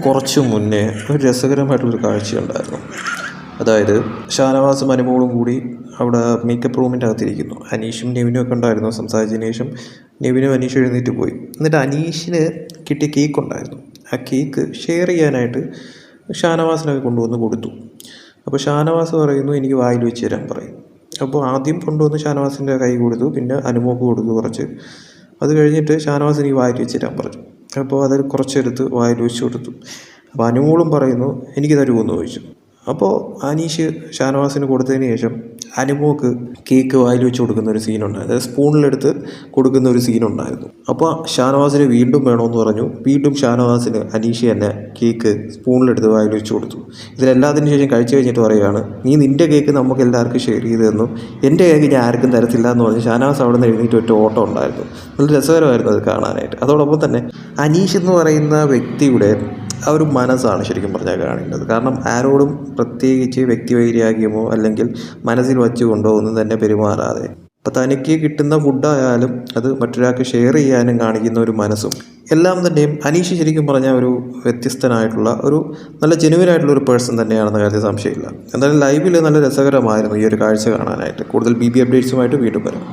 കുറച്ച് മുന്നേ ഒരു രസകരമായിട്ടുള്ളൊരു കാഴ്ചയുണ്ടായിരുന്നു. അതായത് ഷാനവാസും അനുമോളും കൂടി അവിടെ മേക്കപ്പ് റൂമിൻ്റെ അകത്തിരിക്കുന്നു. അനീഷും നെവിനും ഒക്കെ ഉണ്ടായിരുന്നു. സംസാരിച്ചതിന് ശേഷം നെവിനും അനീഷും എഴുന്നേറ്റ് പോയി. എന്നിട്ട് അനീഷിന് കിട്ടിയ കേക്ക് ഉണ്ടായിരുന്നു. ആ കേക്ക് ഷെയർ ചെയ്യാനായിട്ട് ഷാനവാസിനൊക്കെ കൊണ്ടുവന്ന് കൊടുത്തു. അപ്പോൾ ഷാനവാസ് പറയുന്നു എനിക്ക് വായിൽ വെച്ച് തരാൻ പറയും. അപ്പോൾ ആദ്യം കൊണ്ടുവന്ന് ഷാനവാസിൻ്റെ കൈ കൊടുത്തു, പിന്നെ അനുമോക്ക് കൊടുത്തു കുറച്ച്. അത് കഴിഞ്ഞിട്ട് ഷാനവാസ് എനിക്ക് വായിൽ വെച്ച് തരാൻ പറഞ്ഞു. അപ്പോൾ അതിൽ കുറച്ചെടുത്ത് വായിൽ വെച്ച് കൊടുത്തു. അപ്പോൾ അനുമോളും പറയുന്നു എനിക്ക് തരുമെന്ന് ചോദിച്ചു. അപ്പോൾ അനീഷ് ഷാനവാസിന് കൊടുത്തതിന് ശേഷം അനുമോക്ക് കേക്ക് വായിൽ വെച്ച് കൊടുക്കുന്ന ഒരു സീനുണ്ടായിരുന്നു. അതായത് സ്പൂണിലെടുത്ത് കൊടുക്കുന്ന ഒരു സീനുണ്ടായിരുന്നു. അപ്പോൾ ഷാനവാസിന് വീണ്ടും വേണമെന്ന് പറഞ്ഞു. വീണ്ടും ഷാനവാസിന് അനീഷ് തന്നെ കേക്ക് സ്പൂണിലെടുത്ത് വായിൽ വെച്ച് കൊടുത്തു. ഇതിലെല്ലാത്തിനും ശേഷം കഴിച്ചു കഴിഞ്ഞിട്ട് പറയുകയാണ് നീ നിൻ്റെ കേക്ക് നമുക്ക് എല്ലാവർക്കും ഷെയർ ചെയ്ത് തന്നു, എൻ്റെ കേക്ക് ഞാൻ ആർക്കും തരത്തില്ല എന്ന് പറഞ്ഞ് ഷാനവാസ് അവിടെ നിന്ന് എഴുന്നേറ്റ് ഒറ്റ ഓട്ടം ഉണ്ടായിരുന്നു. നല്ല രസകരമായിരുന്നു അത് കാണാനായിട്ട്. അതോടൊപ്പം തന്നെ അനീഷ് എന്ന് പറയുന്ന വ്യക്തിയുടെ ആ ഒരു മനസ്സാണ് ശരിക്കും പറഞ്ഞാൽ കാണേണ്ടത്. കാരണം ആരോടും പ്രത്യേകിച്ച് വ്യക്തിവൈരാഗ്യമോ അല്ലെങ്കിൽ മനസ്സിൽ വച്ചുകൊണ്ടോ ഒന്നും തന്നെ പെരുമാറാതെ അപ്പോൾ തനിക്ക് കിട്ടുന്ന ഫുഡായാലും അത് മറ്റൊരാൾക്ക് ഷെയർ ചെയ്യാനും കാണിക്കുന്ന ഒരു മനസ്സും എല്ലാം തന്നെയും അനീഷ് ശരിക്കും പറഞ്ഞാൽ ഒരു വ്യത്യസ്തനായിട്ടുള്ള ഒരു നല്ല ജെനുവിനായിട്ടുള്ള ഒരു പേഴ്സൺ തന്നെയാണെന്ന കാര്യത്തിൽ സംശയമില്ല. എന്തായാലും ലൈവിൽ നല്ല രസകരമായിരുന്നു ഈ ഒരു കാഴ്ച കാണാനായിട്ട്. കൂടുതൽ BB അപ്ഡേറ്റ്സുമായിട്ട് വീണ്ടും വരാം.